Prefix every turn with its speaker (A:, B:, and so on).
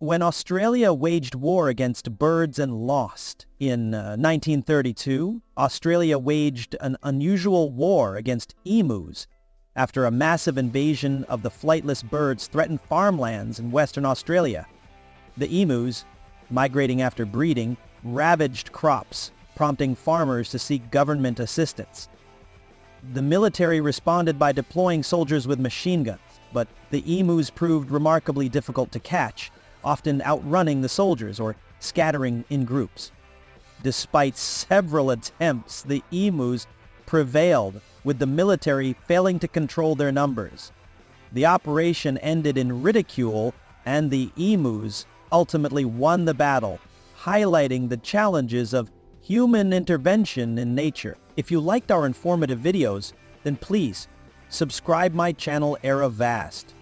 A: When Australia waged war against birds and lost in 1932, Australia waged an unusual war against emus after a massive invasion of the flightless birds threatened farmlands in Western Australia. The emus, migrating after breeding, ravaged crops, prompting farmers to seek government assistance. The military responded by deploying soldiers with machine guns, but the emus proved remarkably difficult to catch, often outrunning the soldiers or scattering in groups. Despite several attempts, the emus prevailed, with the military failing to control their numbers. The operation ended in ridicule, and the emus ultimately won the battle, highlighting the challenges of human intervention in nature. If you liked our informative videos, then please subscribe my channel Era Vast.